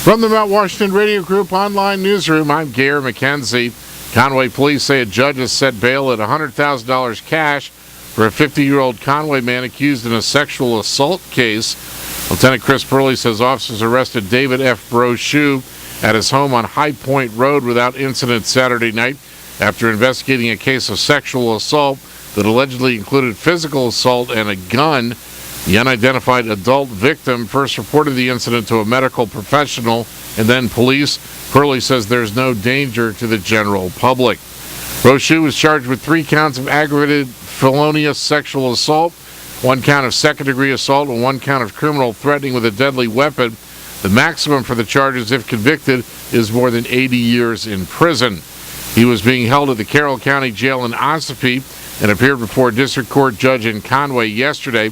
From the Mount Washington Radio Group online newsroom, I'm Gare McKenzie. Conway police say a judge has set bail at $100,000 cash for a 50-year-old Conway man accused in a sexual assault case. Lieutenant Chris Burley says officers arrested David F. Brochu at his home on High Point Road without incident Saturday night after investigating a case of sexual assault that allegedly included physical assault and a gun. The unidentified adult victim first reported the incident to a medical professional and then police. Burley says there's no danger to the general public. Brochu was charged with 3 counts of aggravated felonious sexual assault, 1 count of second-degree assault, and 1 count of criminal threatening with a deadly weapon. The maximum for the charges, if convicted, is more than 80 years in prison. He was being held at the Carroll County Jail in Ossipee and appeared before a district court judge in Conway yesterday.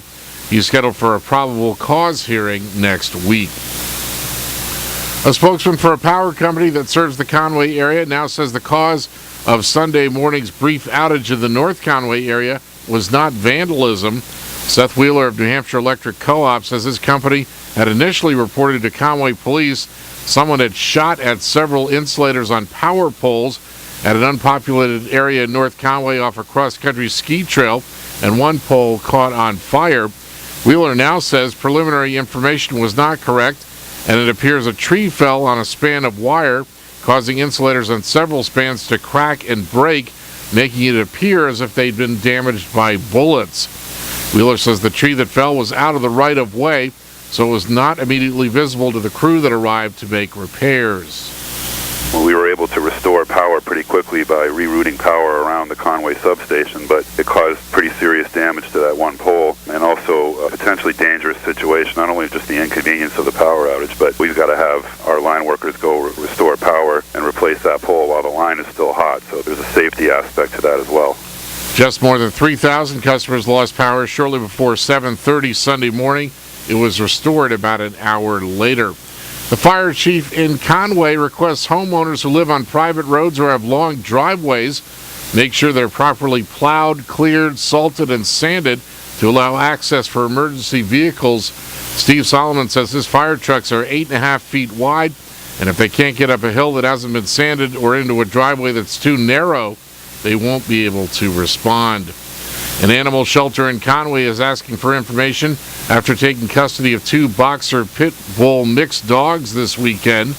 He's scheduled for a probable cause hearing next week. A spokesman for a power company that serves the Conway area now says the cause of Sunday morning's brief outage in the North Conway area was not vandalism. Seth Wheeler of New Hampshire Electric Co-op says his company had initially reported to Conway police someone had shot at several insulators on power poles at an unpopulated area in North Conway off a cross-country ski trail, and 1 pole caught on fire. Wheeler now says preliminary information was not correct, and it appears a tree fell on a span of wire, causing insulators on several spans to crack and break, making it appear as if they'd been damaged by bullets. Wheeler says the tree that fell was out of the right-of-way, so it was not immediately visible to the crew that arrived to make repairs. We were able to restore power pretty quickly by rerouting power around the Conway substation, but it caused pretty serious damage to that 1 pole, and also a potentially dangerous situation, not only just the inconvenience of the power outage, but we've got to have our line workers go restore power and replace that pole while the line is still hot, so there's a safety aspect to that as well. Just more than 3,000 customers lost power shortly before 7:30 Sunday morning. It was restored about an hour later. The fire chief in Conway requests homeowners who live on private roads or have long driveways make sure they're properly plowed, cleared, salted, and sanded to allow access for emergency vehicles. Steve Solomon says his fire trucks are 8.5 feet wide, and if they can't get up a hill that hasn't been sanded or into a driveway that's too narrow, they won't be able to respond. An animal shelter in Conway is asking for information after taking custody of 2 boxer pit bull mixed dogs this weekend.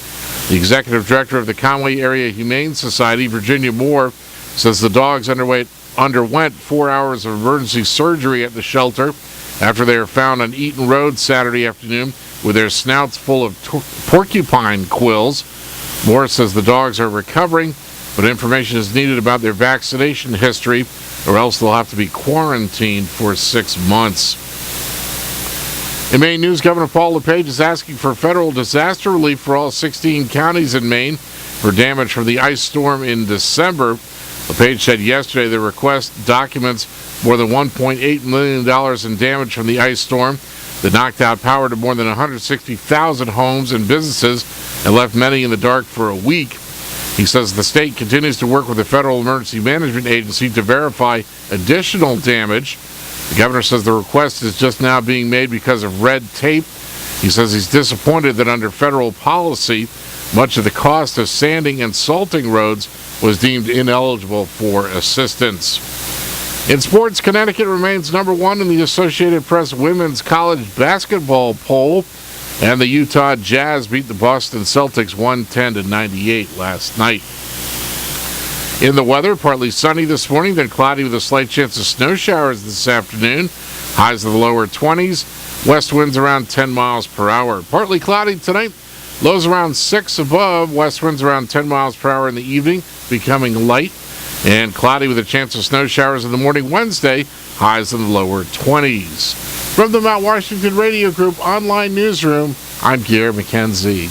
The executive director of the Conway Area Humane Society, Virginia Moore, says the dogs underwent 4 hours of emergency surgery at the shelter after they were found on Eaton Road Saturday afternoon with their snouts full of porcupine quills. Moore says the dogs are recovering, but information is needed about their vaccination history, or else they'll have to be quarantined for 6 months. In Maine news, Governor Paul LePage is asking for federal disaster relief for all 16 counties in Maine for damage from the ice storm in December. LePage said yesterday the request documents more than $1.8 million in damage from the ice storm that knocked out power to more than 160,000 homes and businesses and left many in the dark for a week. He says the state continues to work with the Federal Emergency Management Agency to verify additional damage. The governor says the request is just now being made because of red tape. He says he's disappointed that under federal policy, much of the cost of sanding and salting roads was deemed ineligible for assistance. In sports, Connecticut remains number 1 in the Associated Press Women's College Basketball poll, and the Utah Jazz beat the Boston Celtics 110-98 last night. In the weather, partly sunny this morning, then cloudy with a slight chance of snow showers this afternoon. Highs of the lower 20s. West winds around 10 miles per hour. Partly cloudy tonight. Lows around 6 above. West winds around 10 miles per hour in the evening, becoming light. And cloudy with a chance of snow showers in the morning Wednesday. Highs in the lower 20s. From the Mount Washington Radio Group online newsroom, I'm Gare McKenzie.